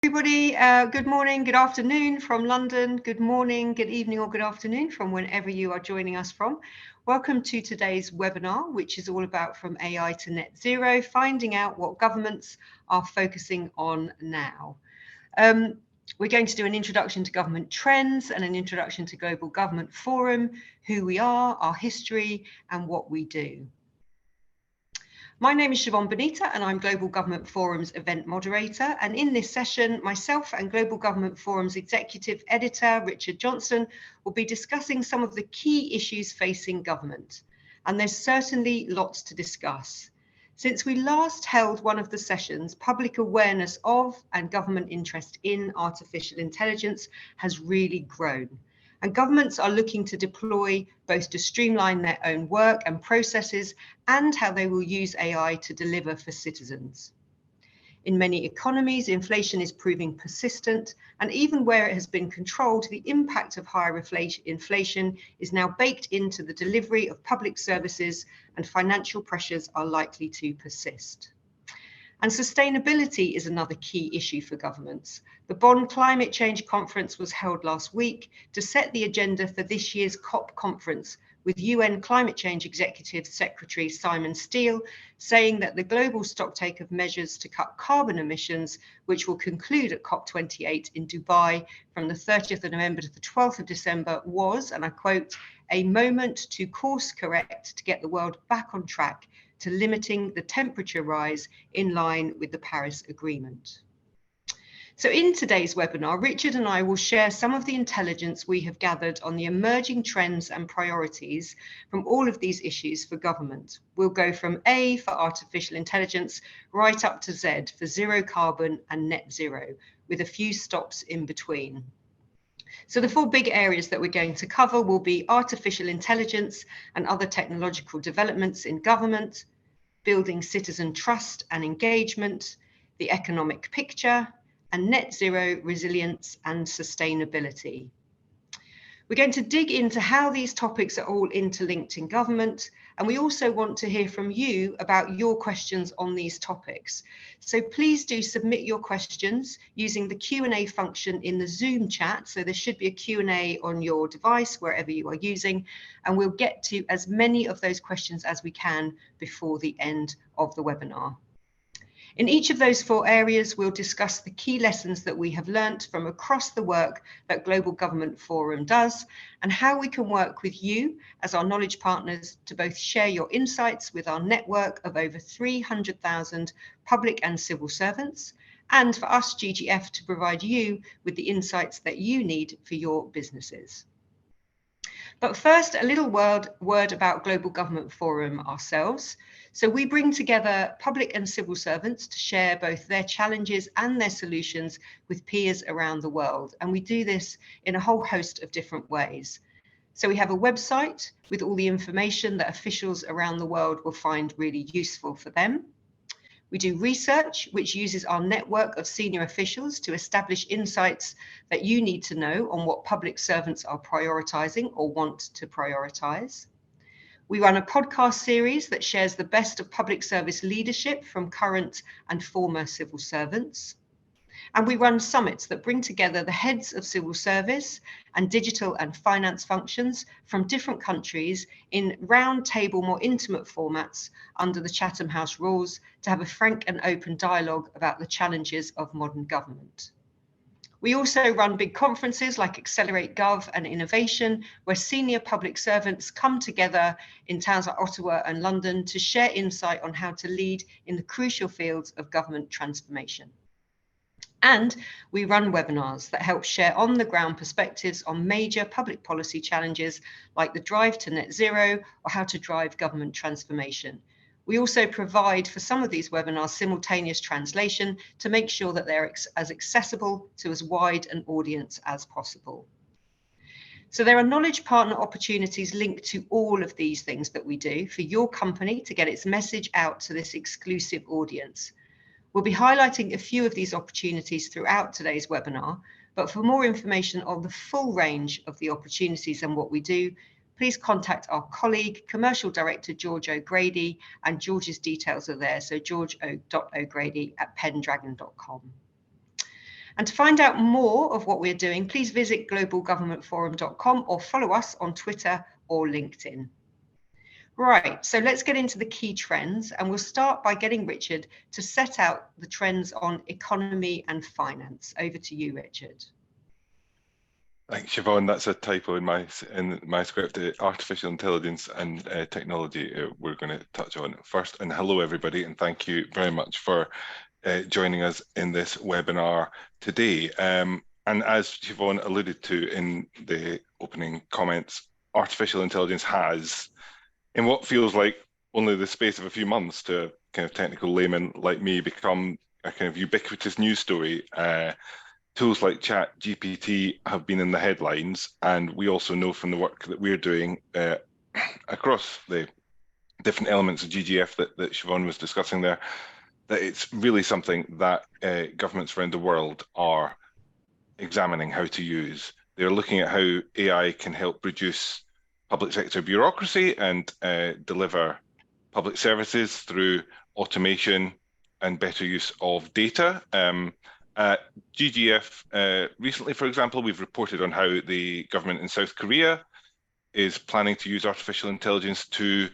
Everybody, good morning, good afternoon from London, good morning, good evening or good afternoon from whenever you are joining us from. Welcome to today's webinar, which is all about from AI to net zero, finding out what governments are focusing on now. We're going to do an introduction to government trends and an introduction to Global Government Forum, who we are, our history and what we do. My name is Siobhan Bonita and I'm Global Government Forum's event moderator. And in this session, myself and Global Government Forum's executive editor, Richard Johnson, will be discussing some of the key issues facing government. And there's certainly lots to discuss. Since we last held one of the sessions, public awareness of and government interest in artificial intelligence has really grown. And governments are looking to deploy both to streamline their own work and processes and how they will use AI to deliver for citizens. In many economies, inflation is proving persistent, and even where it has been controlled, the impact of higher inflation is now baked into the delivery of public services, and financial pressures are likely to persist. And sustainability is another key issue for governments. The Bonn Climate Change Conference was held last week to set the agenda for this year's COP conference, with UN Climate Change Executive Secretary Simon Steele saying that the global stocktake of measures to cut carbon emissions, which will conclude at COP28 in Dubai from the 30th of November to the 12th of December, was, and I quote, a moment to course correct to get the world back on track to limiting the temperature rise in line with the Paris Agreement. So in today's webinar, Richard and I will share some of the intelligence we have gathered on the emerging trends and priorities from all of these issues for government. We'll go from A for artificial intelligence right up to Z for zero carbon and net zero, with a few stops in between. So the four big areas that we're going to cover will be artificial intelligence and other technological developments in government, building citizen trust and engagement, the economic picture, and net zero resilience and sustainability. We're going to dig into how these topics are all interlinked in government, and we also want to hear from you about your questions on these topics. So please do submit your questions using the Q&A function in the Zoom chat. So there should be a Q&A on your device, wherever you are using, and we'll get to as many of those questions as we can before the end of the webinar. In each of those four areas, we'll discuss the key lessons that we have learnt from across the work that Global Government Forum does, and how we can work with you as our knowledge partners to both share your insights with our network of over 300,000 public and civil servants, and for us, GGF, to provide you with the insights that you need for your businesses. But first, a little word about Global Government Forum ourselves. So we bring together public and civil servants to share both their challenges and their solutions with peers around the world. And we do this in a whole host of different ways. So we have a website with all the information that officials around the world will find really useful for them. We do research, which uses our network of senior officials to establish insights that you need to know on what public servants are prioritising or want to prioritise. We run a podcast series that shares the best of public service leadership from current and former civil servants. And we run summits that bring together the heads of civil service and digital and finance functions from different countries in round table, more intimate formats under the Chatham House rules to have a frank and open dialogue about the challenges of modern government. We also run big conferences like Accelerate Gov and Innovation, where senior public servants come together in towns like Ottawa and London to share insight on how to lead in the crucial fields of government transformation. And we run webinars that help share on-the-ground perspectives on major public policy challenges like the drive to net zero or how to drive government transformation. We also provide for some of these webinars simultaneous translation to make sure that they're as accessible to as wide an audience as possible. So there are knowledge partner opportunities linked to all of these things that we do for your company to get its message out to this exclusive audience. We'll be highlighting a few of these opportunities throughout today's webinar, but for more information on the full range of the opportunities and what we do, please contact our colleague, Commercial Director George O'Grady, and George's details are there, so george.o'grady@pendragon.com. And to find out more of what we're doing, please visit globalgovernmentforum.com or follow us on Twitter or LinkedIn. Right, so let's get into the key trends, and we'll start by getting Richard to set out the trends on economy and finance. Over to you, Richard. Thanks, Siobhan. That's a typo in my script. Artificial intelligence and technology we're going to touch on first. And hello, everybody, and thank you very much for joining us in this webinar today. And as Siobhan alluded to in the opening comments, artificial intelligence has, in what feels like only the space of a few months to a kind of technical layman like me, become a kind of ubiquitous news story. Tools like ChatGPT have been in the headlines, and we also know from the work that we're doing across the different elements of GGF that Siobhan was discussing there, that it's really something that governments around the world are examining how to use. They're looking at how AI can help reduce public sector bureaucracy and deliver public services through automation and better use of data. At GGF recently, for example, we've reported on how the government in South Korea is planning to use artificial intelligence to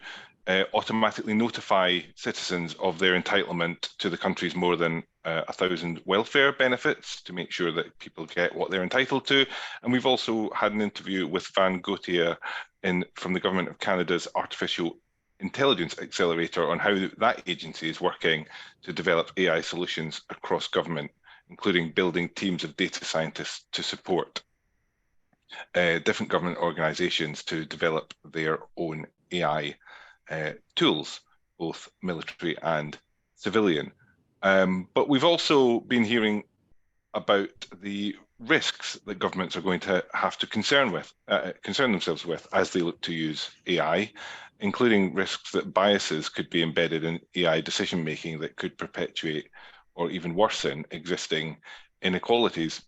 automatically notify citizens of their entitlement to the country's more than 1,000 welfare benefits to make sure that people get what they're entitled to. And we've also had an interview with Van Gautier from the Government of Canada's Artificial Intelligence Accelerator on how that agency is working to develop AI solutions across government, including building teams of data scientists to support different government organizations to develop their own AI tools, both military and civilian. But we've also been hearing about the risks that governments are going to have to concern themselves with as they look to use AI, including risks that biases could be embedded in AI decision-making that could perpetuate or even worsen existing inequalities.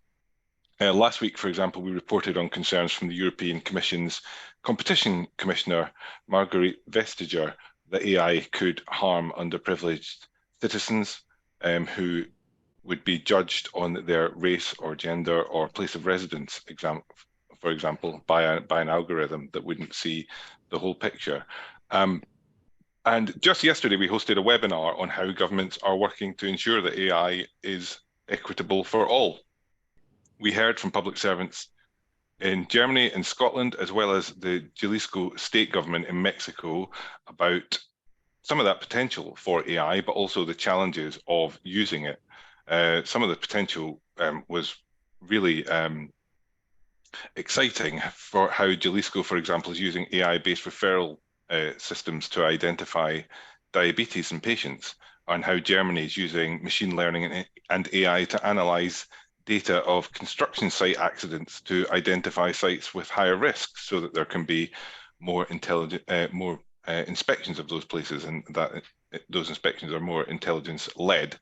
Last week, for example, we reported on concerns from the European Commission's Competition Commissioner, Marguerite Vestager, that AI could harm underprivileged citizens who would be judged on their race or gender or place of residence, for example, by an algorithm that wouldn't see the whole picture. And just yesterday, we hosted a webinar on how governments are working to ensure that AI is equitable for all. We heard from public servants in Germany and Scotland, as well as the Jalisco state government in Mexico, about some of that potential for AI, but also the challenges of using it. Some of the potential was really exciting for how Jalisco, for example, is using AI-based referral systems to identify diabetes in patients, and how Germany is using machine learning and AI to analyze data of construction site accidents to identify sites with higher risks, so that there can be more inspections of those places, and that those inspections are more intelligence-led.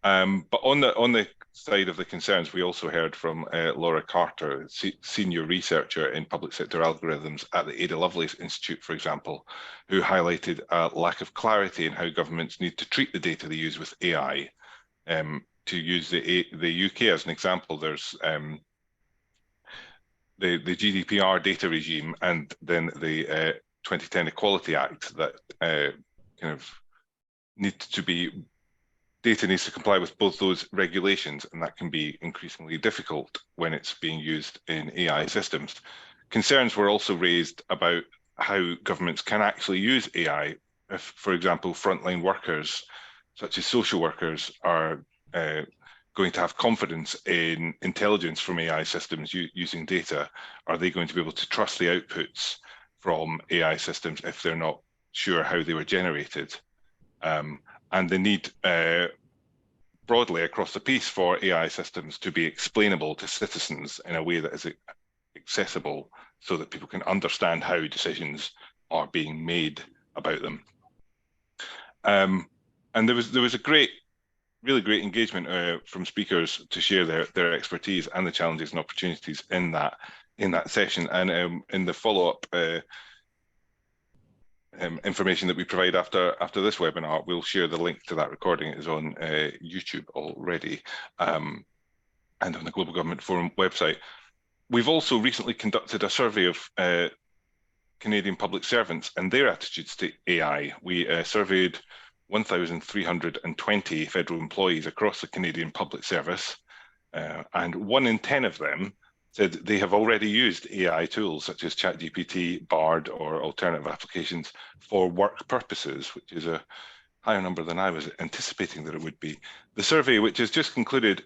But on the side of the concerns, we also heard from Laura Carter, senior researcher in public sector algorithms at the Ada Lovelace Institute, for example, who highlighted a lack of clarity in how governments need to treat the data they use with AI. To use the UK as an example, there's the GDPR data regime, and then the 2010 Equality Act that data needs to comply with both those regulations, and that can be increasingly difficult when it's being used in AI systems. Concerns were also raised about how governments can actually use AI if, for example, frontline workers, such as social workers, are going to have confidence in intelligence from AI systems using data. Are they going to be able to trust the outputs from AI systems if they're not sure how they were generated? And the need broadly across the piece for AI systems to be explainable to citizens in a way that is accessible, so that people can understand how decisions are being made about them. And there was a really great engagement from speakers to share their expertise and the challenges and opportunities in that session. And in the follow-up information that we provide after this webinar, we'll share the link to that recording. It is on YouTube already. and on the Global Government Forum website. We've also recently conducted a survey of Canadian public servants and their attitudes to AI. We surveyed 1,320 federal employees across the Canadian public service, and 1 in 10 of them said they have already used AI tools such as ChatGPT, Bard, or alternative applications for work purposes, which is a higher number than I was anticipating that it would be. The survey, which has just concluded,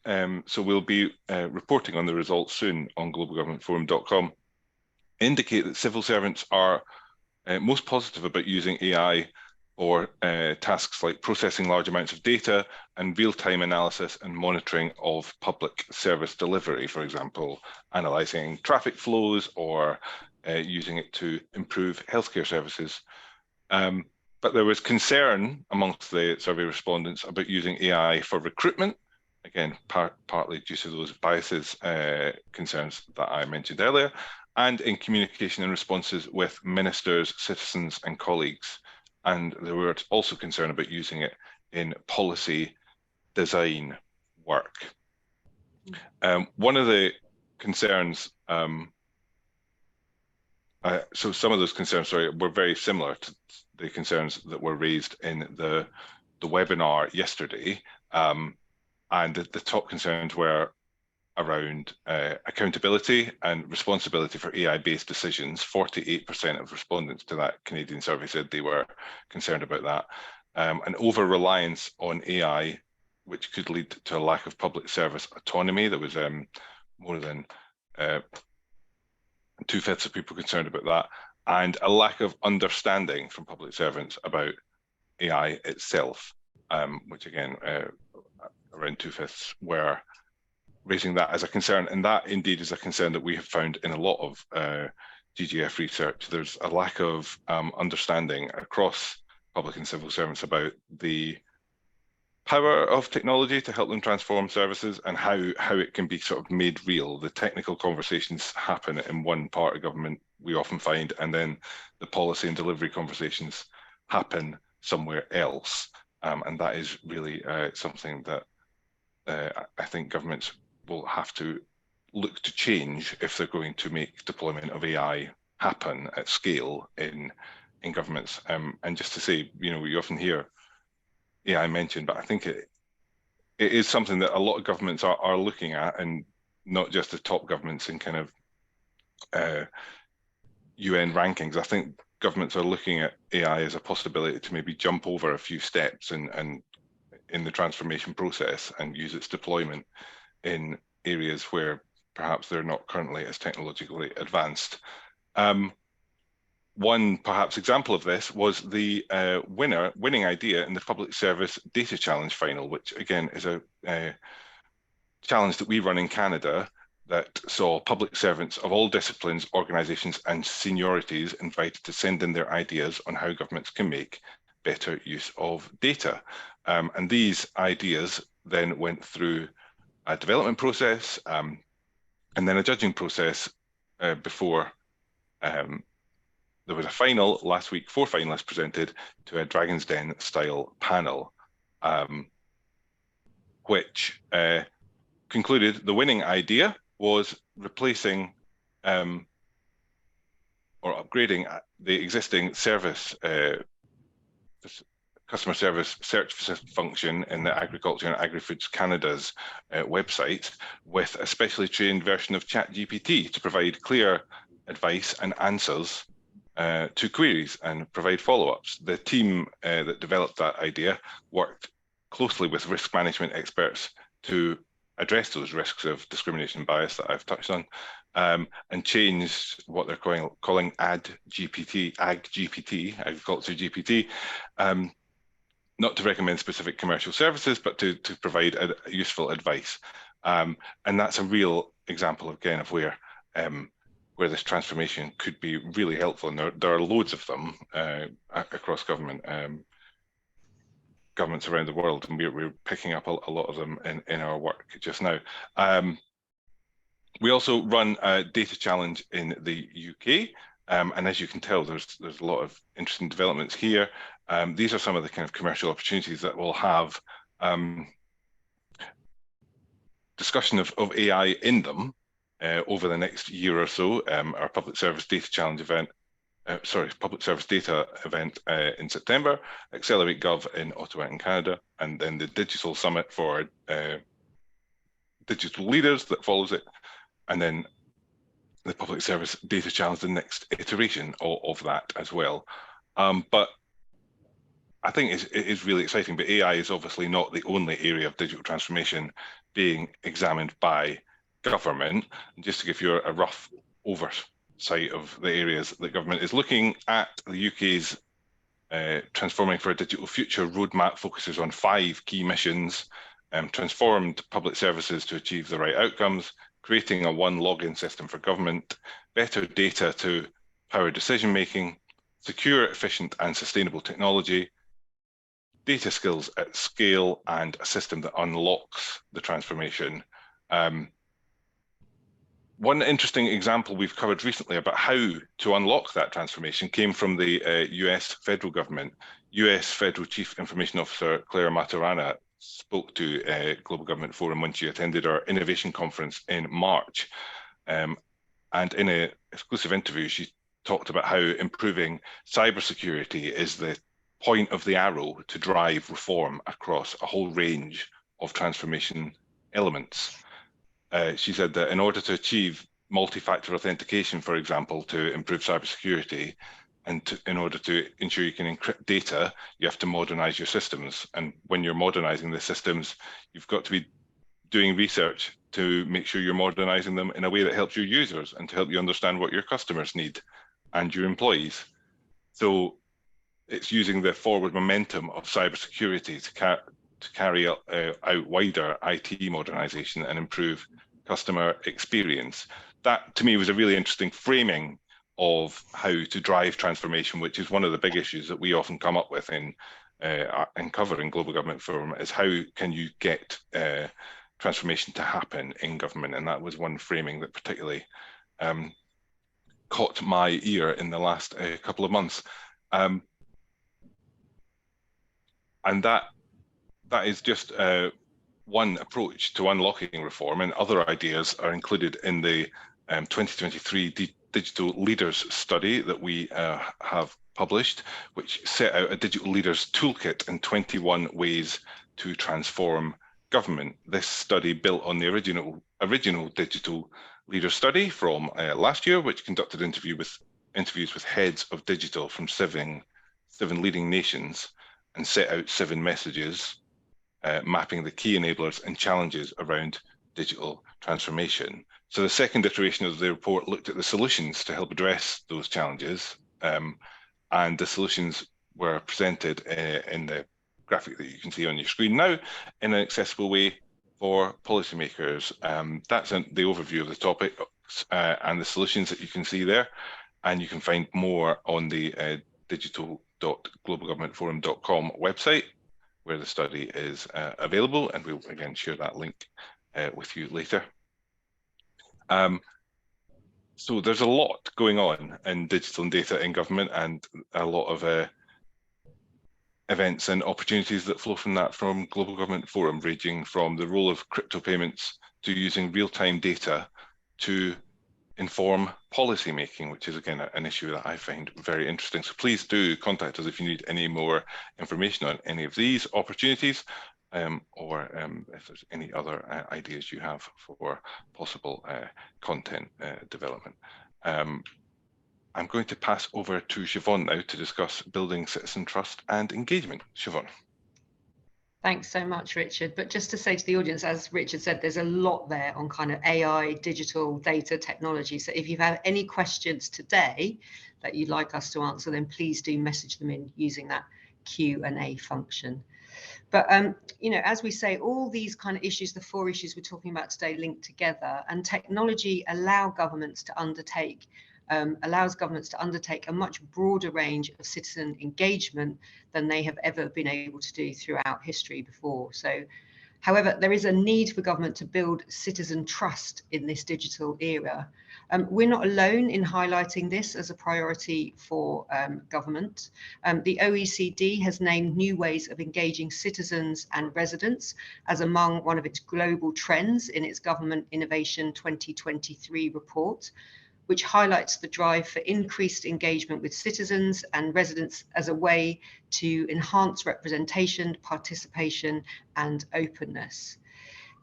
so we'll be reporting on the results soon on globalgovernmentforum.com, indicate that civil servants are most positive about using AI for tasks like processing large amounts of data and real-time analysis and monitoring of public service delivery, for example, analysing traffic flows or using it to improve healthcare services. But there was concern amongst the survey respondents about using AI for recruitment, again, partly due to those biases concerns that I mentioned earlier, and in communication and responses with ministers, citizens, and colleagues. And there were also concern about using it in policy design work. One of the concerns, so some of those concerns, were very similar to the concerns that were raised in the webinar yesterday. And the top concerns were around accountability and responsibility for AI-based decisions. 48% of respondents to that Canadian survey said they were concerned about that. An over-reliance on AI, which could lead to a lack of public service autonomy. There was more than 2/5 of people concerned about that, and a lack of understanding from public servants about AI itself, which again, around 2/5 were raising that as a concern, and that indeed is a concern that we have found in a lot of GGF research. There's a lack of understanding across public and civil servants about the power of technology to help them transform services and how it can be sort of made real. The technical conversations happen in one part of government, we often find, and then the policy and delivery conversations happen somewhere else. And that is really something that I think governments will have to look to change if they're going to make deployment of AI happen at scale in governments. And just to say, we often hear AI mentioned, but I think it is something that a lot of governments are looking at, and not just the top governments in kind of UN rankings. I think governments are looking at AI as a possibility to maybe jump over a few steps and in the transformation process and use its deployment in areas where perhaps they're not currently as technologically advanced. One perhaps example of this was the winning idea in the Public Service Data Challenge final, which again is a challenge that we run in Canada that saw public servants of all disciplines, organisations and seniorities invited to send in their ideas on how governments can make better use of data. And these ideas then went through a development process and then a judging process before there was a final last week. 4 finalists presented to a Dragon's Den style panel, which concluded the winning idea was replacing or upgrading the existing service customer service search function in the Agriculture and Agri-Foods Canada's website with a specially trained version of ChatGPT to provide clear advice and answers to queries and provide follow-ups. The team that developed that idea worked closely with risk management experts to address those risks of discrimination and bias that I've touched on, and changed what they're calling AgGPT, Agriculture GPT, not to recommend specific commercial services, but to provide useful advice. And that's a real example, again, of where this transformation could be really helpful. And there are loads of them across governments around the world, and we're picking up a lot of them in our work just now. We also run a data challenge in the UK, and as you can tell, there's a lot of interesting developments here. These are some of the kind of commercial opportunities that we'll have discussion of AI in them over the next year or so. Our Public Service Data Challenge event, Public Service Data event in September, Accelerate Gov in Ottawa in Canada, and then the Digital Summit for digital leaders that follows it, and then the Public Service Data Challenge, the next iteration of that as well. But I think it is really exciting, but AI is obviously not the only area of digital transformation being examined by government. And just to give you a rough oversight of the areas that government is looking at, the UK's Transforming for a Digital Future roadmap focuses on 5 key missions: transformed public services to achieve the right outcomes, creating a one login system for government, better data to power decision-making, secure, efficient and sustainable technology, data skills at scale, and a system that unlocks the transformation. One interesting example we've covered recently about how to unlock that transformation came from the US federal government. US Federal Chief Information Officer Claire Maturana spoke to Global Government Forum when she attended our innovation conference in March. And in an exclusive interview, she talked about how improving cybersecurity is the point of the arrow to drive reform across a whole range of transformation elements. She said that in order to achieve multi-factor authentication, for example, to improve cybersecurity, and in order to ensure you can encrypt data, you have to modernize your systems. And when you're modernizing the systems, you've got to be doing research to make sure you're modernizing them in a way that helps your users and to help you understand what your customers need and your employees. So it's using the forward momentum of cybersecurity to carry out wider IT modernization and improve customer experience. That, to me, was a really interesting framing of how to drive transformation, which is one of the big issues that we often come up with in covering Global Government Forum, is how can you get transformation to happen in government? And that was one framing that particularly caught my ear in the last couple of months. And that is just one approach to unlocking reform, and other ideas are included in the 2023 Digital Leaders Study that we have published, which set out a digital leaders toolkit and 21 ways to transform government. This study built on the original Digital Leaders Study from last year, which conducted interviews with heads of digital from seven leading nations and set out 7 messages mapping the key enablers and challenges around digital transformation. So the second iteration of the report looked at the solutions to help address those challenges, and the solutions were presented in the graphic that you can see on your screen now in an accessible way for policymakers. That's the overview of the topics and the solutions that you can see there, and you can find more on the digital.globalgovernmentforum.com website, where the study is available, and we'll again share that link with you later. So there's a lot going on in digital and data in government, and a lot of events and opportunities that flow from that from Global Government Forum, ranging from the role of crypto payments to using real-time data to inform policy making, which is again an issue that I find very interesting. So please do contact us if you need any more information on any of these opportunities, or if there's any other ideas you have for possible content development. I'm going to pass over to Siobhan now to discuss building citizen trust and engagement. Siobhan. Thanks so much, Richard. But just to say to the audience, as Richard said, there's a lot there on kind of AI, digital, data, technology. So if you have any questions today that you'd like us to answer, then please do message them in using that Q&A function. But, you know, as we say, all these kind of issues, the 4 issues we're talking about today, link together, and technology allows governments to undertake a much broader range of citizen engagement than they have ever been able to do throughout history before. So However, there is a need for government to build citizen trust in this digital era. We're not alone in highlighting this as a priority for government. The OECD has named new ways of engaging citizens and residents as among one of its global trends in its Government Innovation 2023 report, which highlights the drive for increased engagement with citizens and residents as a way to enhance representation, participation, and openness.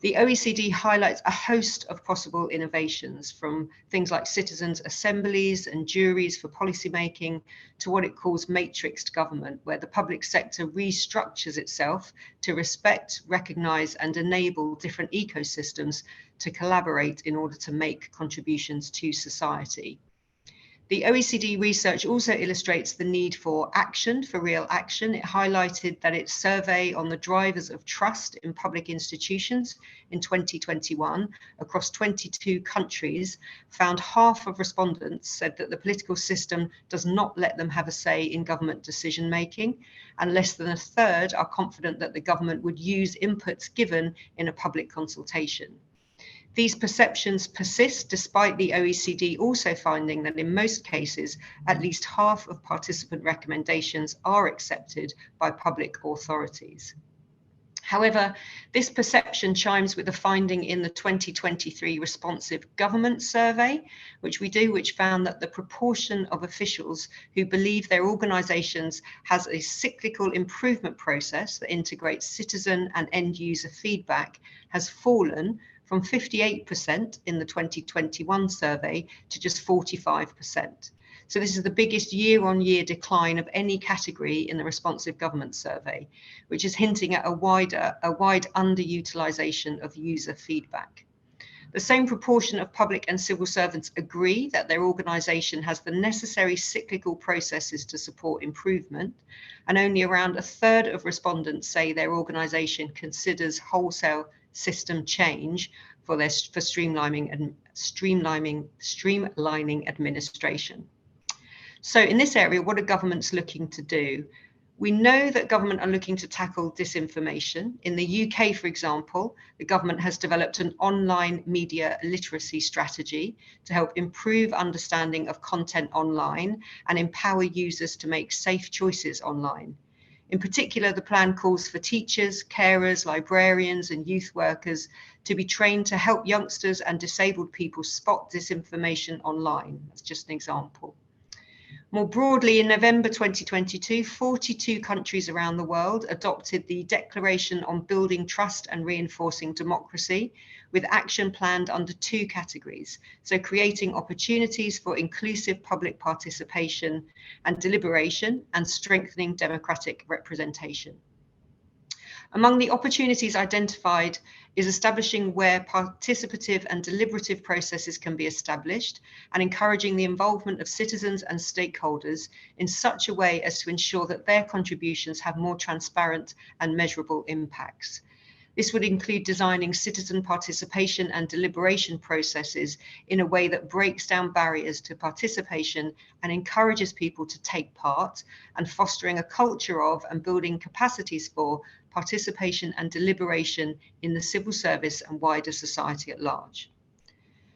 The OECD highlights a host of possible innovations, from things like citizens' assemblies and juries for policymaking to what it calls matrixed government, where the public sector restructures itself to respect, recognise and enable different ecosystems to collaborate in order to make contributions to society. The OECD research also illustrates the need for action, for real action. It highlighted that its survey on the drivers of trust in public institutions in 2021 across 22 countries found half of respondents said that the political system does not let them have a say in government decision making, and less than a third are confident that the government would use inputs given in a public consultation. These perceptions persist despite the OECD also finding that in most cases, at least half of participant recommendations are accepted by public authorities. However, this perception chimes with a finding in the 2023 Responsive Government Survey, which found that the proportion of officials who believe their organisations has a cyclical improvement process that integrates citizen and end user feedback has fallen from 58% in the 2021 survey to just 45%. So this is the biggest year-on-year decline of any category in the Responsive Government Survey, which is hinting at a wide underutilisation of user feedback. The same proportion of public and civil servants agree that their organisation has the necessary cyclical processes to support improvement, and only around a third of respondents say their organisation considers wholesale system change for streamlining administration. So in this area, what are governments looking to do? We know that government are looking to tackle disinformation. In the UK, for example, the government has developed an online media literacy strategy to help improve understanding of content online and empower users to make safe choices online. In particular, the plan calls for teachers, carers, librarians, and youth workers to be trained to help youngsters and disabled people spot disinformation online. That's just an example. More broadly, in November 2022, 42 countries around the world adopted the Declaration on Building Trust and Reinforcing Democracy, with action planned under two categories. So creating opportunities for inclusive public participation and deliberation, and strengthening democratic representation. Among the opportunities identified is establishing where participative and deliberative processes can be established, and encouraging the involvement of citizens and stakeholders in such a way as to ensure that their contributions have more transparent and measurable impacts. This would include designing citizen participation and deliberation processes in a way that breaks down barriers to participation and encourages people to take part, and fostering a culture of and building capacities for participation and deliberation in the civil service and wider society at large.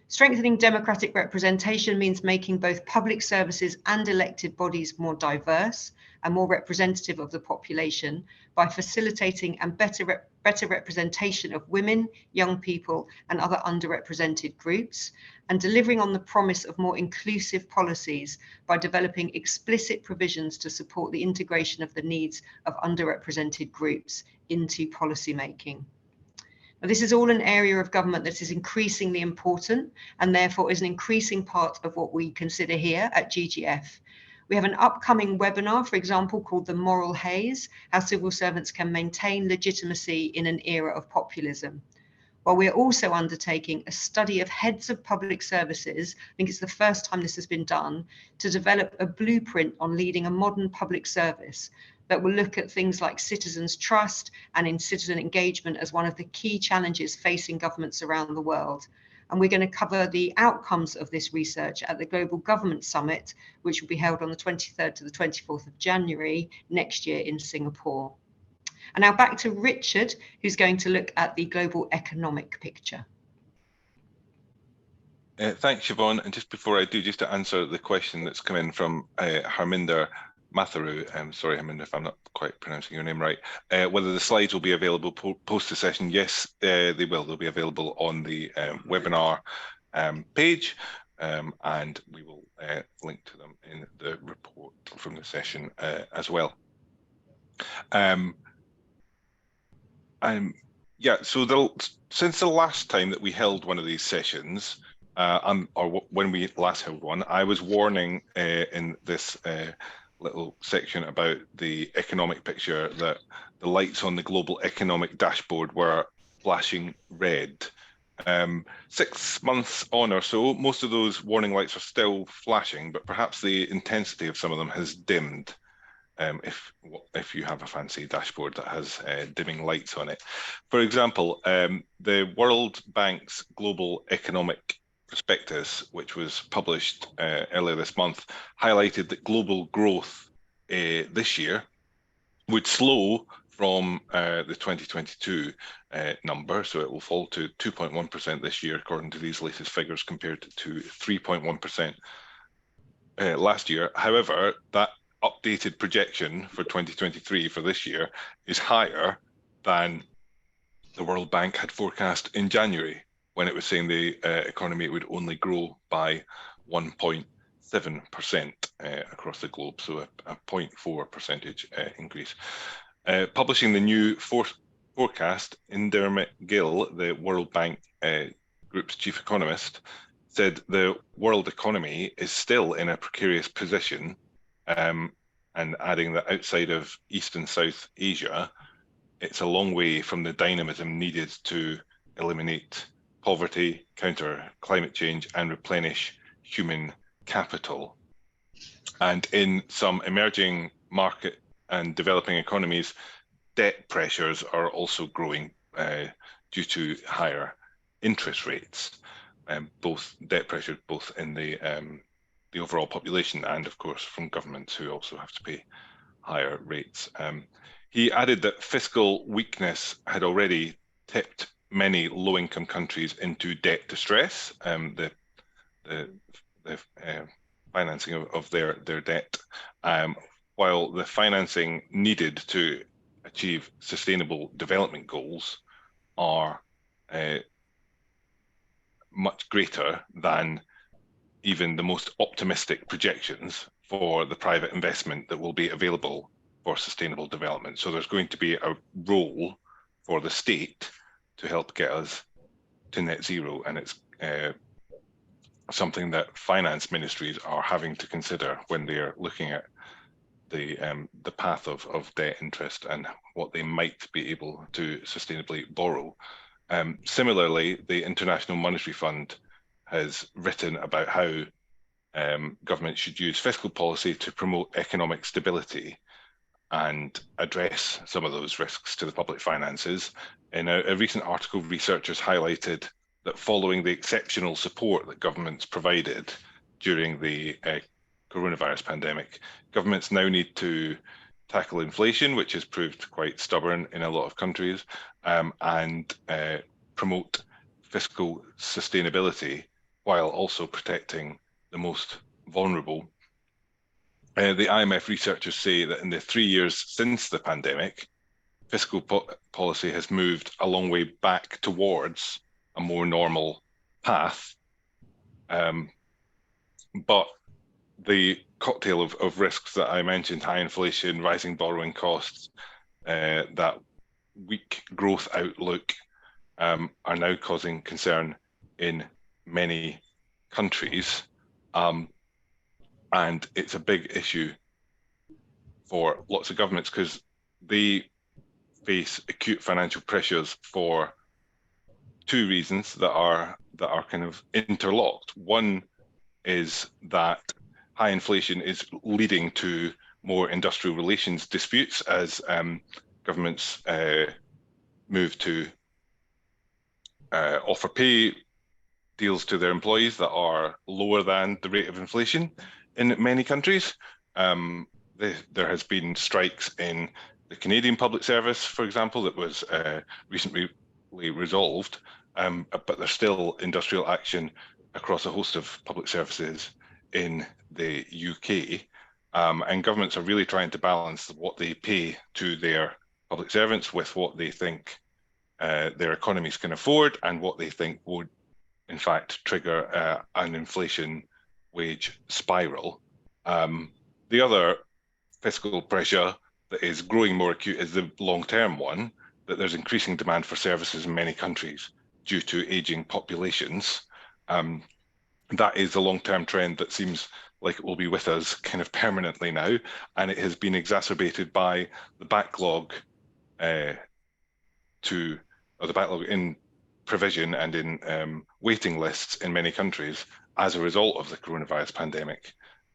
Strengthening democratic representation means making both public services and elected bodies more diverse and more representative of the population by facilitating and better representation of women, young people, and other underrepresented groups, and delivering on the promise of more inclusive policies by developing explicit provisions to support the integration of the needs of underrepresented groups into policymaking. Now, this is all an area of government that is increasingly important, and therefore is an increasing part of what we consider here at GGF. We have an upcoming webinar, for example, called The Moral Haze, How Civil Servants Can Maintain Legitimacy in an Era of Populism. While we're also undertaking a study of heads of public services, I think it's the first time this has been done, to develop a blueprint on leading a modern public service that will look at things like citizens' trust and in citizen engagement as one of the key challenges facing governments around the world. And we're going to cover the outcomes of this research at the Global Government Summit, which will be held on the 23rd to the 24th of January next year in Singapore. And now back to Richard, who's going to look at the global economic picture. Thanks, Siobhan. And just before I do, just to answer the question that's come in from Harminder Matharu, sorry, Harminder, if I'm not quite pronouncing your name right, whether the slides will be available post the session. Yes, they will. They'll be available on the webinar page, and we will link to them in the report from the session as well. Yeah, so since the last time that we held one of these sessions, or when we last held one, I was warning in this little section about the economic picture that the lights on the global economic dashboard were flashing red. 6 months on or so, most of those warning lights are still flashing, but perhaps the intensity of some of them has dimmed. If you have a fancy dashboard that has dimming lights on it. For example, the World Bank's Global Economic Prospectus, which was published earlier this month, highlighted that global growth this year would slow from the 2022 number, so it will fall to 2.1% this year, according to these latest figures, compared to 3.1% last year. However, that updated projection for 2023 for this year is higher than the World Bank had forecast in January, when it was saying the economy would only grow by 1.7% across the globe, so a 0.4 percentage increase. Publishing the new forecast, Indermit Gill, the World Bank Group's chief economist, said the world economy is still in a precarious position, and adding that outside of East and South Asia, it's a long way from the dynamism needed to eliminate poverty, counter climate change, and replenish human capital. And in some emerging market and developing economies, debt pressures are also growing due to higher interest rates, both debt pressure, both in the overall population and, of course, from governments who also have to pay higher rates. He added that fiscal weakness had already tipped many low-income countries into debt distress, the financing of their debt, while the financing needed to achieve sustainable development goals are much greater than even the most optimistic projections for the private investment that will be available for sustainable development. So there's going to be a role for the state to help get us to net zero, and it's something that finance ministries are having to consider when they're looking at the path of debt interest and what they might be able to sustainably borrow. Similarly, the International Monetary Fund has written about how governments should use fiscal policy to promote economic stability and address some of those risks to the public finances. In a recent article, researchers highlighted that following the exceptional support that governments provided during the coronavirus pandemic, governments now need to tackle inflation, which has proved quite stubborn in a lot of countries, and promote fiscal sustainability while also protecting the most vulnerable. The IMF researchers say that in the 3 years since the pandemic, fiscal policy has moved a long way back towards a more normal path. But the cocktail of risks that I mentioned, high inflation, rising borrowing costs, that weak growth outlook, are now causing concern in many countries. And it's a big issue for lots of governments because they face acute financial pressures for two reasons that are kind of interlocked. One is that high inflation is leading to more industrial relations disputes as governments move to offer pay deals to their employees that are lower than the rate of inflation in many countries. There has been strikes in the Canadian Public Service, for example, that was recently resolved, but there's still industrial action across a host of public services in the UK, and governments are really trying to balance what they pay to their public servants with what they think their economies can afford and what they think would, in fact, trigger an inflation wage spiral. The other fiscal pressure that is growing more acute is the long-term one, that there's increasing demand for services in many countries due to aging populations. That is a long-term trend that seems like it will be with us kind of permanently now, and it has been exacerbated by the backlog the backlog in provision and in waiting lists in many countries as a result of the coronavirus pandemic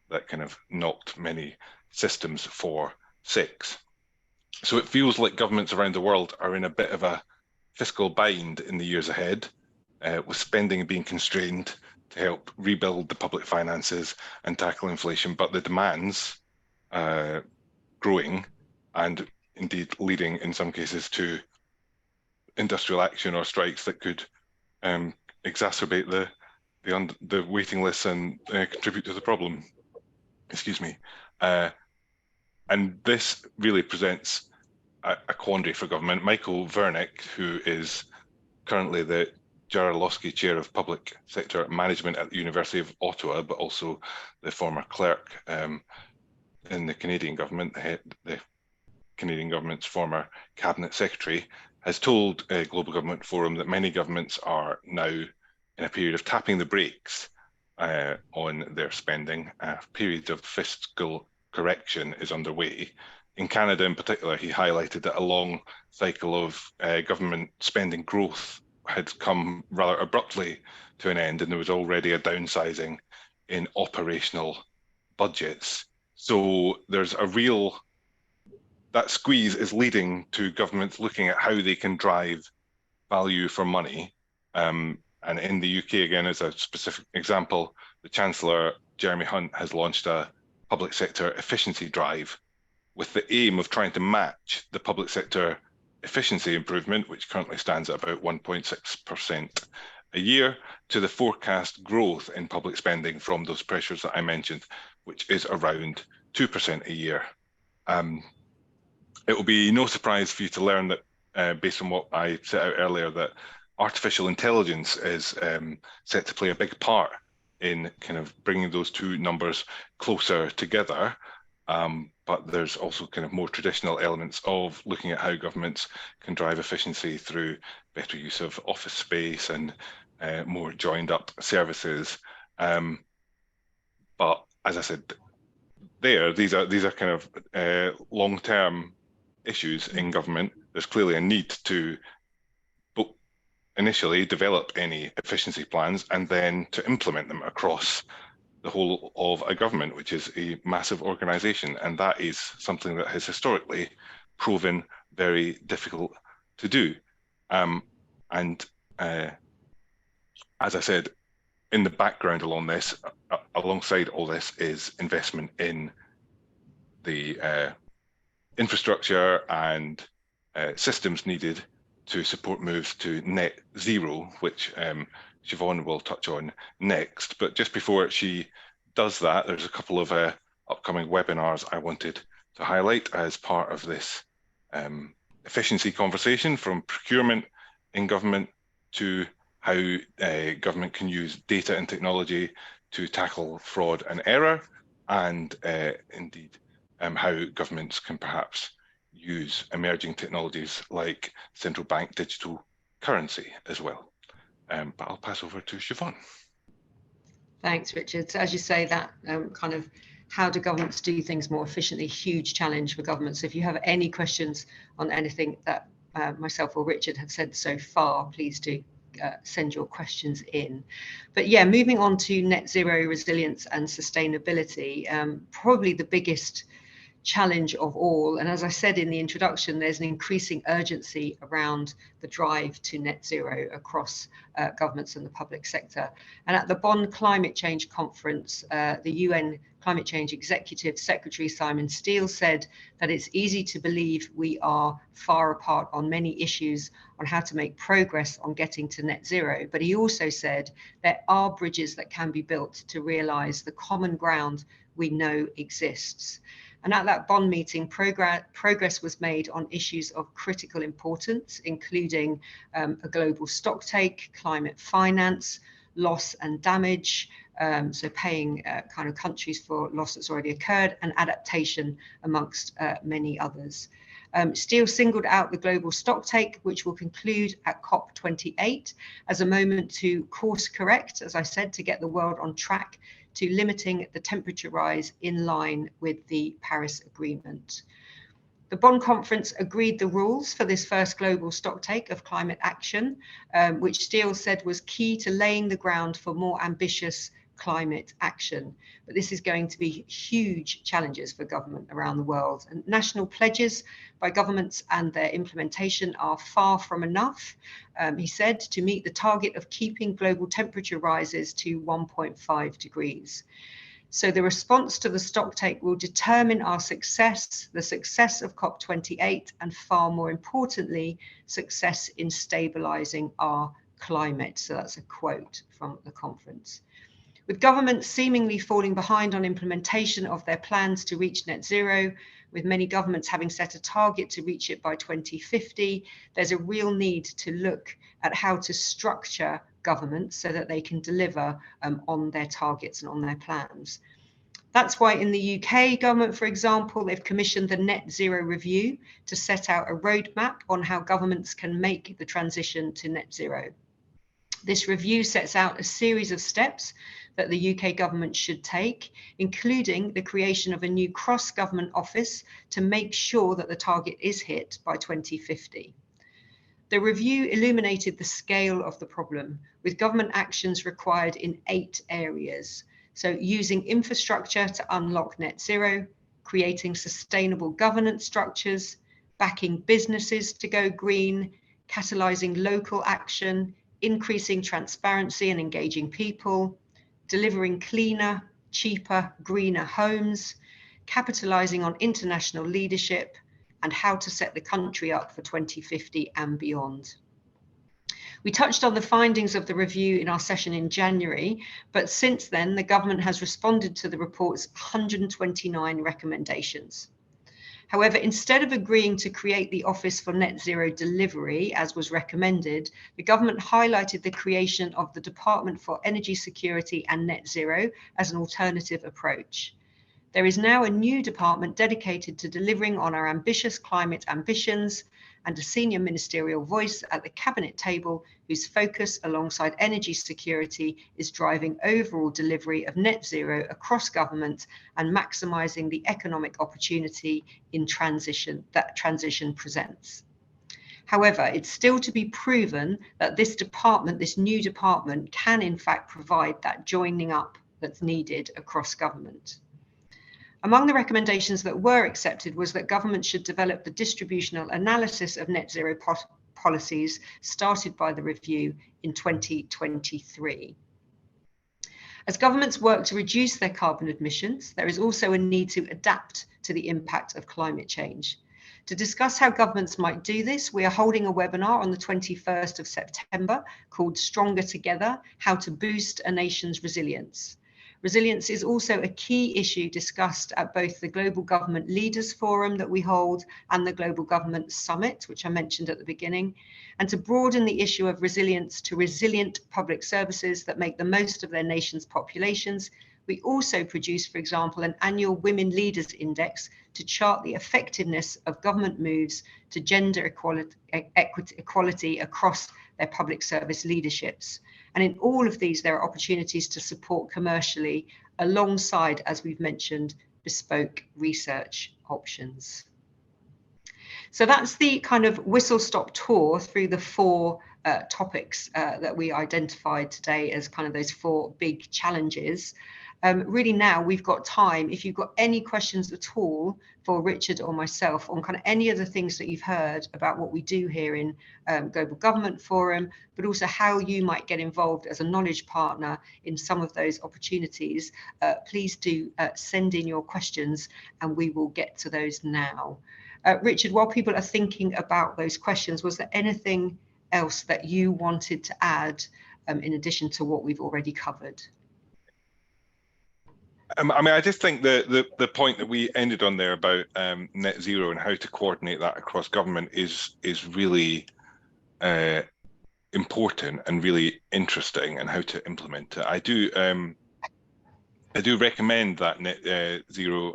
that kind of knocked many systems for 6. So it feels like governments around the world are in a bit of a fiscal bind in the years ahead, with spending being constrained to help rebuild the public finances and tackle inflation, but the demands growing and indeed leading in some cases to industrial action or strikes that could exacerbate the waiting lists and contribute to the problem. Excuse me. And this really presents a quandary for government. Michael Vernick, who is currently the Jarolowski Chair of Public Sector Management at the University of Ottawa, but also the former clerk in the Canadian government, the Canadian government's former cabinet secretary, has told Global Government Forum that many governments are now in a period of tapping the brakes on their spending. A period of fiscal correction is underway. In Canada in particular, he highlighted that a long cycle of government spending growth had come rather abruptly to an end, and there was already a downsizing in operational budgets. So there's a real, that squeeze is leading to governments looking at how they can drive value for money. And in the UK, again, as a specific example, the Chancellor, Jeremy Hunt, has launched a public sector efficiency drive with the aim of trying to match the public sector efficiency improvement, which currently stands at about 1.6% a year, to the forecast growth in public spending from those pressures that I mentioned, which is around 2% a year. It will be no surprise for you to learn that, based on what I set out earlier, that artificial intelligence is set to play a big part in kind of bringing those two numbers closer together. But there's also kind of more traditional elements of looking at how governments can drive efficiency through better use of office space and more joined up services. But as I said, these are kind of long-term issues in government. There's clearly a need to initially develop any efficiency plans and then to implement them across the whole of a government, which is a massive organization. And that is something that has historically proven very difficult to do. As I said, in the background alongside all this is investment in the infrastructure and systems needed to support moves to net zero, which Siobhan will touch on next. But just before she does that, there's a couple of upcoming webinars I wanted to highlight as part of this efficiency conversation, from procurement in government to how government can use data and technology to tackle fraud and error, and indeed how governments can perhaps use emerging technologies like central bank digital currency as well. But I'll pass over to Siobhan. Thanks, Richard. So as you say, that kind of how do governments do things more efficiently, huge challenge for governments. So if you have any questions on anything that myself or Richard have said so far, please do send your questions in. But yeah, moving on to net zero resilience and sustainability, probably the biggest challenge of all. And as I said in the introduction, there's an increasing urgency around the drive to net zero across governments and the public sector. And at the Bonn Climate Change Conference, the UN Climate Change Executive Secretary Simon Steele said that it's easy to believe we are far apart on many issues on how to make progress on getting to net zero. But he also said there are bridges that can be built to realise the common ground we know exists. And at that Bonn meeting, progress was made on issues of critical importance, including a global stocktake, climate finance, loss and damage, so paying kind of countries for loss that's already occurred, and adaptation, amongst many others. Steele singled out the global stocktake, which will conclude at COP28, as a moment to course correct, as I said, to get the world on track to limiting the temperature rise in line with the Paris Agreement. The Bonn Conference agreed the rules for this first global stocktake of climate action, which Steele said was key to laying the ground for more ambitious climate action. But this is going to be huge challenges for government around the world. And national pledges by governments and their implementation are far from enough, he said, to meet the target of keeping global temperature rises to 1.5 degrees. So the response to the stocktake will determine our success, the success of COP28, and far more importantly, success in stabilising our climate. So that's a quote from the conference. With governments seemingly falling behind on implementation of their plans to reach net zero, with many governments having set a target to reach it by 2050, there's a real need to look at how to structure governments so that they can deliver on their targets and on their plans. That's why in the UK government, for example, they've commissioned the Net Zero Review to set out a roadmap on how governments can make the transition to net zero. This review sets out a series of steps that the UK government should take, including the creation of a new cross-government office to make sure that the target is hit by 2050. The review illuminated the scale of the problem, with government actions required in 8 areas. So using infrastructure to unlock net zero, creating sustainable governance structures, backing businesses to go green, catalysing local action, increasing transparency and engaging people, delivering cleaner, cheaper, greener homes, capitalising on international leadership, and how to set the country up for 2050 and beyond. We touched on the findings of the review in our session in January, but since then, the government has responded to the report's 129 recommendations. However, instead of agreeing to create the Office for Net Zero Delivery, as was recommended, the government highlighted the creation of the Department for Energy Security and Net Zero as an alternative approach. There is now a new department dedicated to delivering on our ambitious climate ambitions, and a senior ministerial voice at the cabinet table whose focus alongside energy security is driving overall delivery of net zero across government and maximising the economic opportunity in that transition presents. However, it's still to be proven that this new department, can in fact provide that joining up that's needed across government. Among the recommendations that were accepted was that government should develop the distributional analysis of net zero policies started by the review in 2023. As governments work to reduce their carbon emissions, there is also a need to adapt to the impact of climate change. To discuss how governments might do this, we are holding a webinar on the 21st of September called Stronger Together: How to Boost a Nation's Resilience. Resilience is also a key issue discussed at both the Global Government Leaders Forum that we hold and the Global Government Summit, which I mentioned at the beginning. And to broaden the issue of resilience to resilient public services that make the most of their nation's populations, we also produce, for example, an annual Women Leaders Index to chart the effectiveness of government moves to gender equality across their public service leaderships. And in all of these, there are opportunities to support commercially alongside, as we've mentioned, bespoke research options. So that's the kind of whistle-stop tour through the 4 topics that we identified today as kind of those 4 big challenges. really now we've got time. If you've got any questions at all for Richard or myself on kind of any of the things that you've heard about what we do here in Global Government Forum, but also how you might get involved as a knowledge partner in some of those opportunities, please do send in your questions and we will get to those now. Richard, while people are thinking about those questions, was there anything else that you wanted to add in addition to what we've already covered? I mean, I just think the point that we ended on there about net zero and how to coordinate that across government is really important and really interesting, and how to implement it. I do recommend that net zero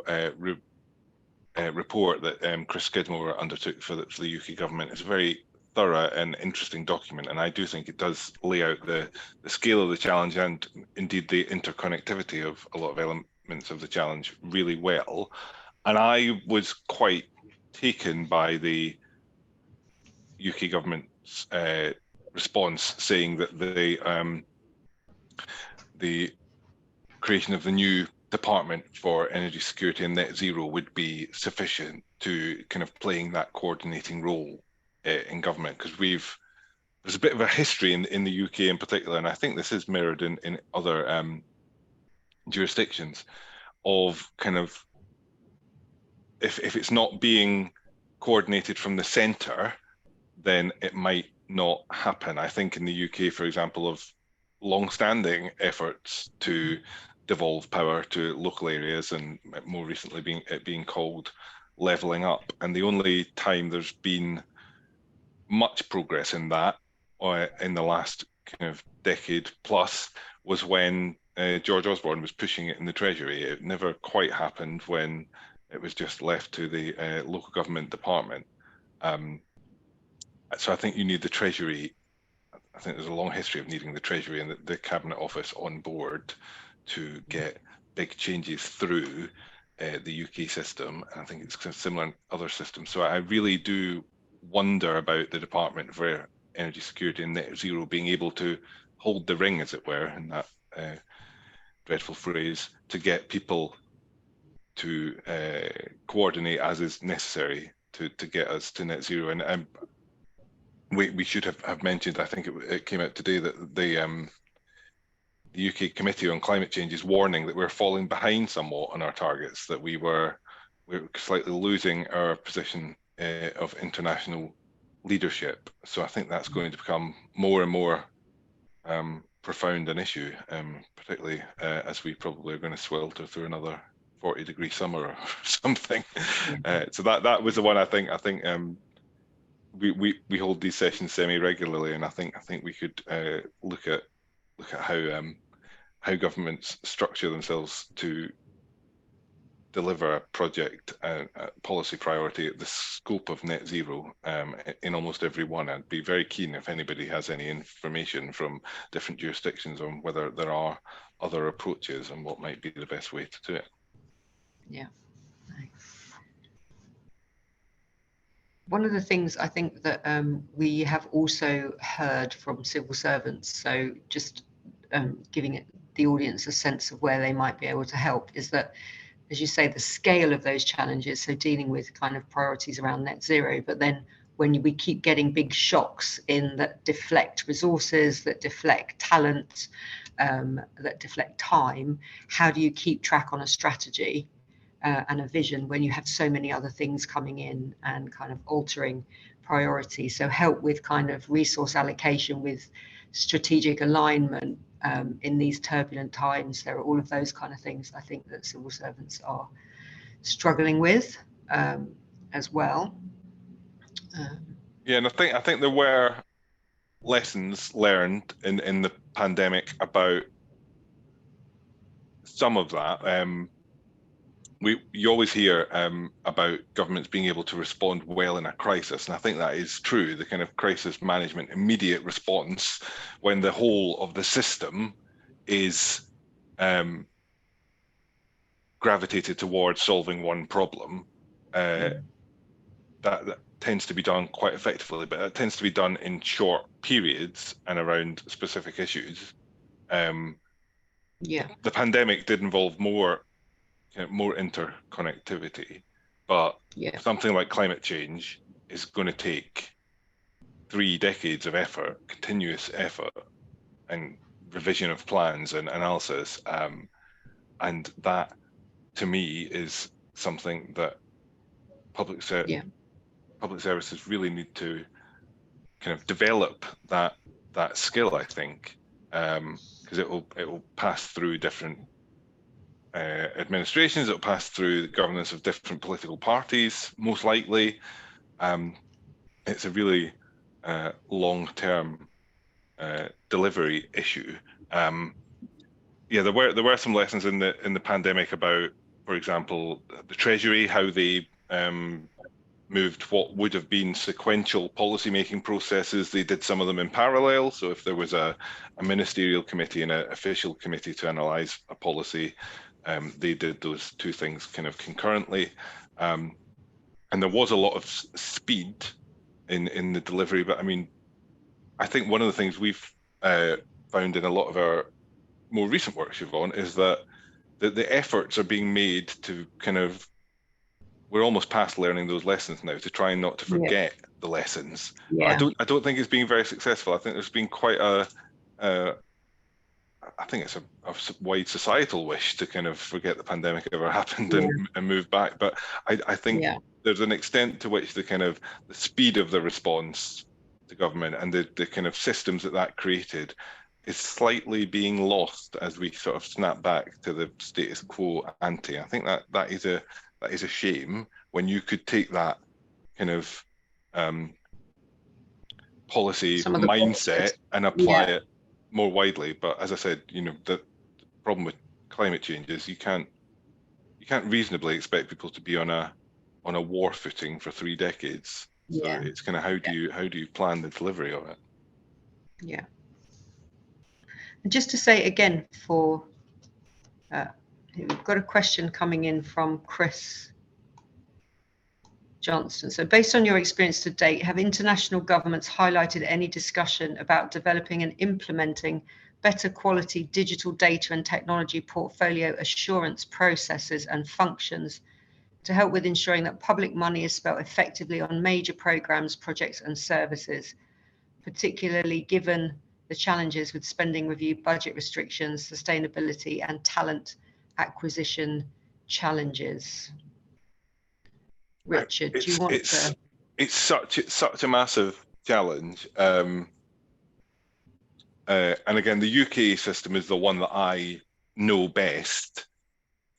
report that Chris Skidmore undertook for the UK government. It's a very thorough and interesting document, and I do think it does lay out the scale of the challenge and indeed the interconnectivity of a lot of elements of the challenge really well. And I was quite taken by the UK government's response, saying that the creation of the new Department for Energy Security and Net Zero would be sufficient to kind of playing that coordinating role in government, because there's a bit of a history in the UK in particular, and I think this is mirrored in other jurisdictions, of kind of if it's not being coordinated from the centre, then it might not happen. I think in the UK, for example, of long-standing efforts to devolve power to local areas, and more recently being called levelling up. And the only time there's been much progress in that in the last kind of decade plus was when George Osborne was pushing it in the Treasury. It never quite happened when it was just left to the local government department. So I think you need the Treasury. I think there's a long history of needing the Treasury and the Cabinet Office on board to get big changes through the UK system. And I think it's kind of similar in other systems. So I really do wonder about the Department for Energy Security and Net Zero being able to hold the ring, as it were, in that dreadful phrase, to get people to coordinate as is necessary to get us to net zero. And we should have mentioned, I think it came out today, that the UK Committee on Climate Change is warning that we're falling behind somewhat on our targets, that we're slightly losing our position of international leadership. So I think that's going to become more and more profound an issue, particularly as we probably are going to swelter through another 40-degree summer or something. So that was the one. I think we hold these sessions semi-regularly, and I think we could look at how governments structure themselves to deliver a project and policy priority at the scope of net zero in almost every one. I'd be very keen if anybody has any information from different jurisdictions on whether there are other approaches and what might be the best way to do it. Yeah. One of the things I think that we have also heard from civil servants, so just giving the audience a sense of where they might be able to help, is that, as you say, the scale of those challenges, so dealing with kind of priorities around net zero, but then when we keep getting big shocks in that deflect resources, that deflect talent, that deflect time, how do you keep track on a strategy and a vision when you have so many other things coming in and kind of altering priorities? So help with kind of resource allocation, with strategic alignment in these turbulent times. There are all of those kind of things I think that civil servants are struggling with as well. Yeah, and I think there were lessons learned in the pandemic about some of that. You always hear about governments being able to respond well in a crisis, and I think that is true. The kind of crisis management, immediate response when the whole of the system is gravitated towards solving one problem, that tends to be done quite effectively, but it tends to be done in short periods and around specific issues. Yeah. The pandemic did involve more interconnectivity, but Yeah. something like climate change is going to take 3 decades of effort, continuous effort, and revision of plans and analysis, and that, to me, is something that public services really need to kind of develop that skill, I think, because it will pass through different administrations. It'll pass through the governance of different political parties, most likely. It's a really long-term delivery issue. Yeah, there were some lessons in the pandemic about, for example, the Treasury, how they moved what would have been sequential policy-making processes. They did some of them in parallel. So if there was a ministerial committee and an official committee to analyse a policy, they did those two things kind of concurrently. And there was a lot of speed in the delivery. But I mean, I think one of the things we've found in a lot of our more recent work, Siobhan, is that the efforts are being made to kind of, we're almost past learning those lessons now, to try not to forget the lessons. Yeah. I don't think it's being very successful. I think there's been quite I think it's a wide societal wish to kind of forget the pandemic ever happened and move back. But I think there's an extent to which the kind of the speed of the response to government and the kind of systems that created is slightly being lost as we sort of snap back to the status quo ante. I think that is a shame, when you could take that kind of policy mindset and apply it more widely. But as I said, the problem with climate change is you can't reasonably expect people to be on a war footing for 3 decades. So it's kind of how do you plan the delivery of it? Yeah. And just to say again, we've got a question coming in from Chris Johnson. So based on your experience to date, have international governments highlighted any discussion about developing and implementing better quality digital data and technology portfolio assurance processes and functions to help with ensuring that public money is spent effectively on major programs, projects and services, particularly given the challenges with spending review, budget restrictions, sustainability and talent acquisition challenges? Richard, do you want to? It's such a massive challenge. And again, the UK system is the one that I know best.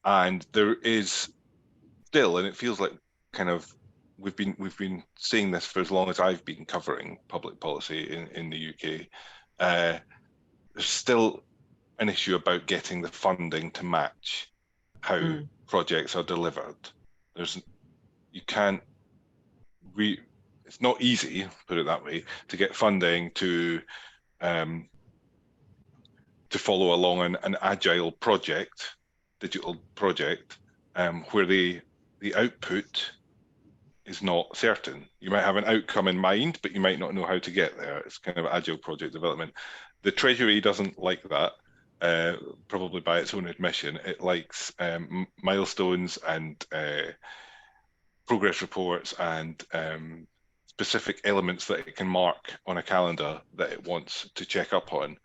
And there is still, and it feels like kind of we've been seeing this for as long as I've been covering public policy in the UK. There's still an issue about getting the funding to match how projects are delivered. It's not easy, put it that way, to get funding to follow along an agile project, digital project, where the output is not certain. You might have an outcome in mind, but you might not know how to get there. It's kind of agile project development. The Treasury doesn't like that, probably by its own admission. It likes milestones and progress reports and specific elements that it can mark on a calendar that it wants to check up on.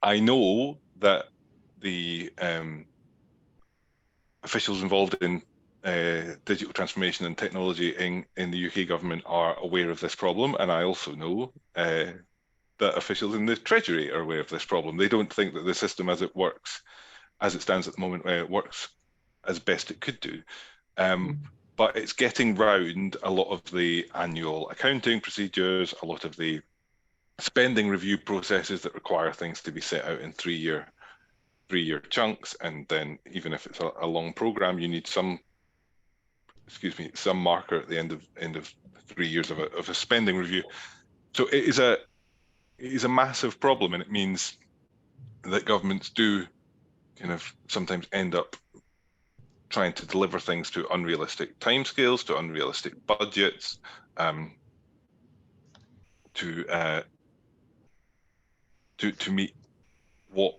I know that the officials involved in digital transformation and technology in the UK government are aware of this problem, and I also know that officials in the Treasury are aware of this problem. They don't think that the system as it stands at the moment, works as best it could do. But it's getting round a lot of the annual accounting procedures, a lot of the spending review processes that require things to be set out in 3-year chunks, and then even if it's a long program, you need some marker at the end of 3 years of a spending review. So it is a massive problem, and it means that governments do kind of sometimes end up trying to deliver things to unrealistic timescales, to unrealistic budgets, to meet what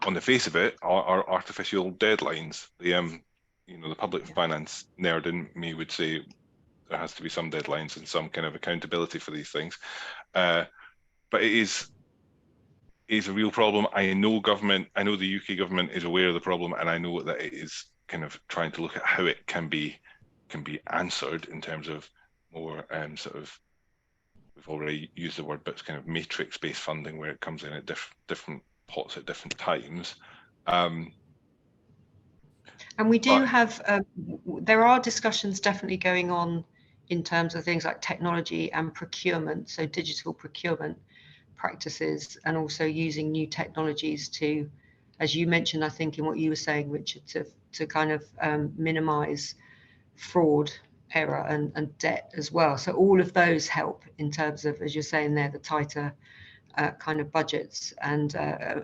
on the face of it, are artificial deadlines. The the public finance nerd in me would say there has to be some deadlines and some kind of accountability for these things. But it is a real problem. I know the UK government is aware of the problem, and I know that it is kind of trying to look at how it can be answered in terms of more sort of, we've already used the word, but it's kind of matrix-based funding where it comes in at different pots at different times. And we do have, there are discussions definitely going on in terms of things like technology and procurement, so digital procurement practices, and also using new technologies to, as you mentioned, I think in what you were saying, Richard, to kind of minimize fraud, error and debt as well. So all of those help in terms of, as you're saying there, the tighter kind of budgets and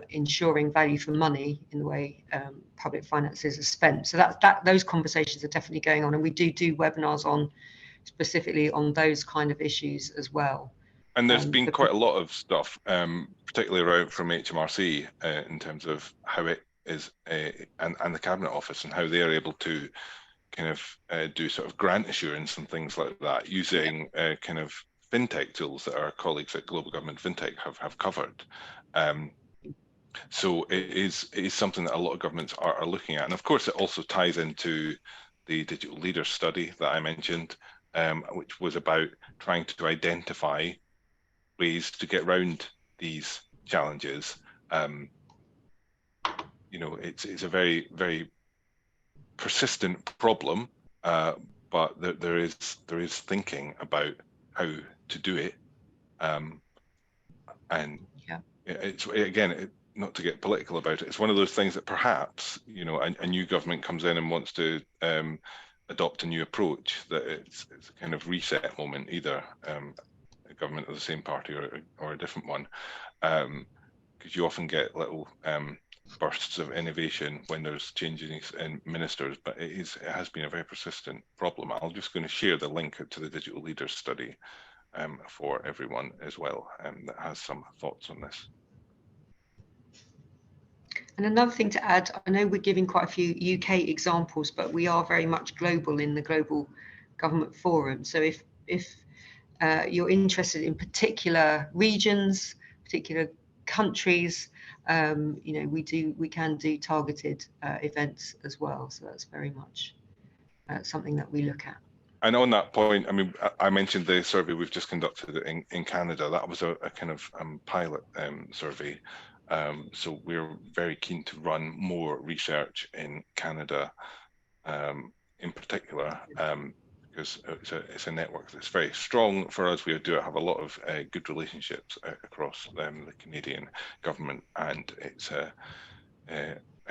ensuring value for money in the way public finances are spent. So those conversations are definitely going on, and we do webinars on specifically on those kind of issues as well. And there's been quite a lot of stuff, particularly around from HMRC in terms of how it is, and the Cabinet Office, and how they are able to kind of do sort of grant assurance and things like that using kind of fintech tools that our colleagues at Global Government FinTech have covered. So it is something that a lot of governments are looking at. And of course, it also ties into the Digital Leaders study that I mentioned, which was about trying to identify ways to get around these challenges. It's a very, very persistent problem, but there is thinking about how to do it, and it's, again, not to get political about it, it's one of those things that perhaps a new government comes in and wants to adopt a new approach, that it's a kind of reset moment, either a government of the same party or a different one, because you often get little bursts of innovation when there's changes in ministers, but it has been a very persistent problem. I'm just going to share the link to the Digital Leaders study for everyone as well, that has some thoughts on this. And another thing to add, I know we're giving quite a few UK examples, but we are very much global in the Global Government Forum. So if you're interested in particular regions, particular countries, we can do targeted events as well. So that's very much something that we look at. And on that point, I mean, I mentioned the survey we've just conducted in Canada. That was a kind of pilot survey. So we're very keen to run more research in Canada, in particular, because it's a network that's very strong for us. We do have a lot of good relationships across the Canadian government, and it's a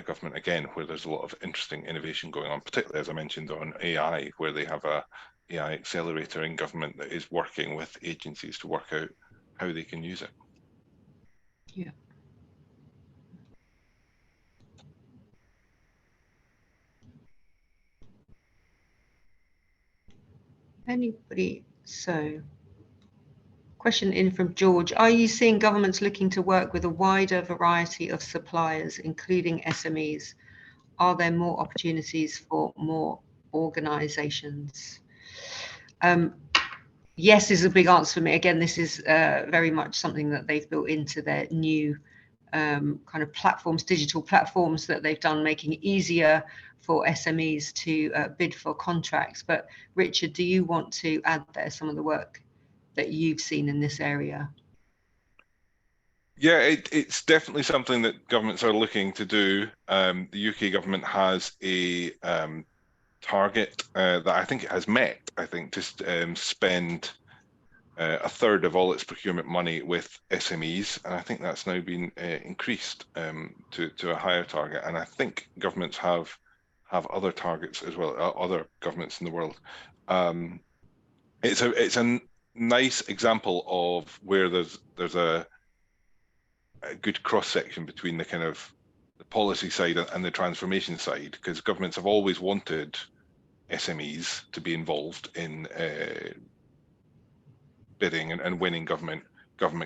government, again, where there's a lot of interesting innovation going on, particularly, as I mentioned, on AI, where they have a AI accelerator in government that is working with agencies to work out how they can use it. Yeah. Anybody? So, question in from George. Are you seeing governments looking to work with a wider variety of suppliers, including SMEs? Are there more opportunities for more organisations? Yes is a big answer for me. Again, this is very much something that they've built into their new kind of platforms, digital platforms that they've done, making it easier for SMEs to bid for contracts. But Richard, do you want to add there some of the work that you've seen in this area? Yeah, it's definitely something that governments are looking to do. The UK government has a target that I think it has met, I think, to spend a third of all its procurement money with SMEs, and I think that's now been increased to a higher target. And I think governments have other targets as well, other governments in the world. It's a nice example of where there's a good cross section between the kind of the policy side and the transformation side, because governments have always wanted SMEs to be involved in bidding and winning government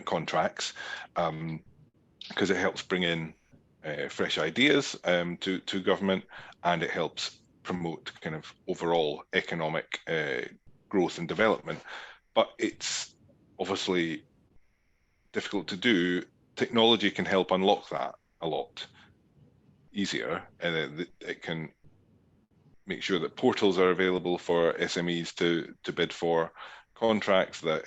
contracts, because it helps bring in fresh ideas to government, and it helps promote kind of overall economic growth and development. But it's obviously difficult to do. Technology can help unlock that a lot easier, and it can make sure that portals are available for SMEs to bid for contracts, that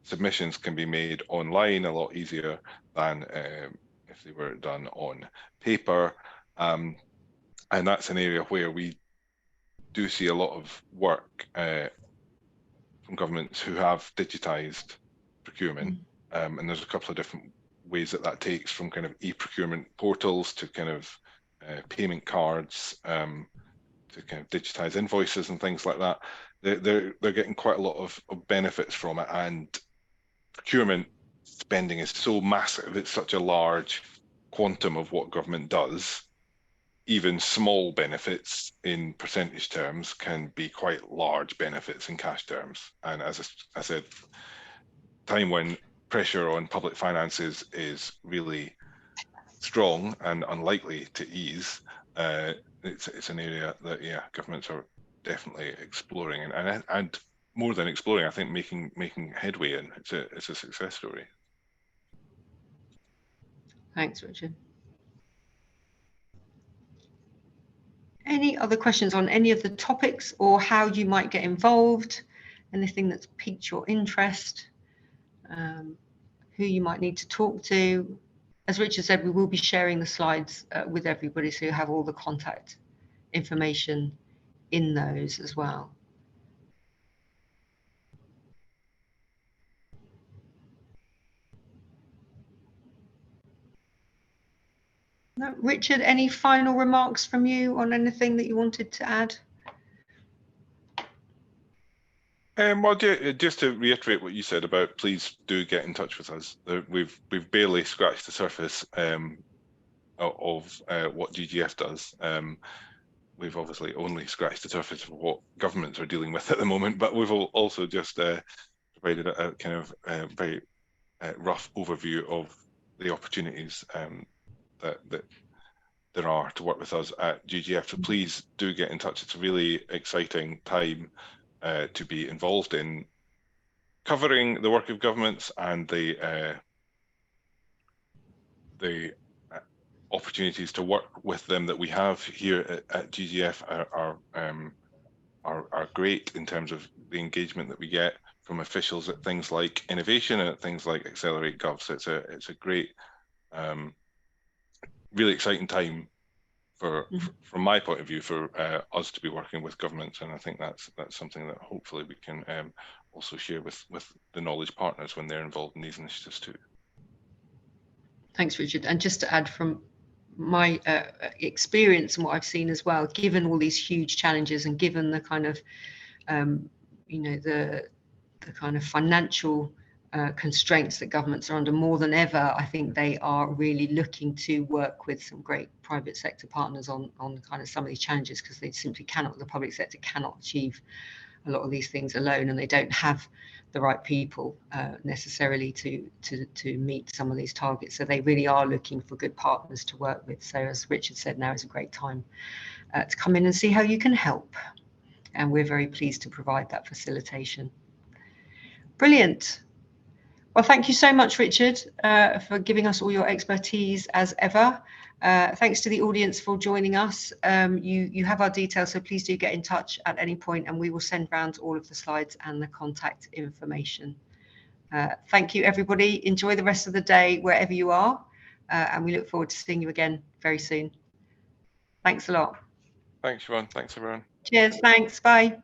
submissions can be made online a lot easier than if they were done on paper. And that's an area where we do see a lot of work from governments who have digitized procurement. And there's a couple of different ways that takes, from kind of e-procurement portals to kind of payment cards, to kind of digitize invoices and things like that. They're getting quite a lot of benefits from it, and procurement spending is so massive. It's such a large quantum of what government does. Even small benefits in percentage terms can be quite large benefits in cash terms. And as I said, time when pressure on public finances is really strong and unlikely to ease, it's an area that governments are definitely exploring, and more than exploring, I think making headway in. It's a success story. Thanks, Richard. Any other questions on any of the topics, or how you might get involved? Anything that's piqued your interest? Who you might need to talk to? As Richard said, we will be sharing the slides with everybody, so you have all the contact information in those as well. No, Richard, any final remarks from you on anything that you wanted to add? Well, just to reiterate what you said about, please do get in touch with us. We've barely scratched the surface of what GGF does. We've obviously only scratched the surface of what governments are dealing with at the moment, but we've also just provided a kind of very rough overview of the opportunities that there are to work with us at GGF. So please do get in touch. It's a really exciting time to be involved in covering the work of governments, and the opportunities to work with them that we have here at GGF are great in terms of the engagement that we get from officials at things like innovation and at things like Accelerate Gov. So it's a great, really exciting time from my point of view, for us to be working with governments, and I think that's something that hopefully we can also share with the knowledge partners when they're involved in these initiatives too. Thanks, Richard. And just to add from my experience and what I've seen as well, given all these huge challenges and given the kind of the kind of financial constraints that governments are under more than ever, I think they are really looking to work with some great private sector partners on kind of some of these challenges, because they simply cannot, the public sector cannot achieve a lot of these things alone, and they don't have the right people necessarily to meet some of these targets. So they really are looking for good partners to work with. So as Richard said, now is a great time to come in and see how you can help. And we're very pleased to provide that facilitation. Brilliant. Well, thank you so much, Richard, for giving us all your expertise as ever. Thanks to the audience for joining us. You have our details, so please do get in touch at any point, and we will send round all of the slides and the contact information. Thank you, everybody. Enjoy the rest of the day wherever you are, and we look forward to seeing you again very soon. Thanks a lot. Thanks, Siobhan. Thanks, everyone. Cheers. Thanks. Bye.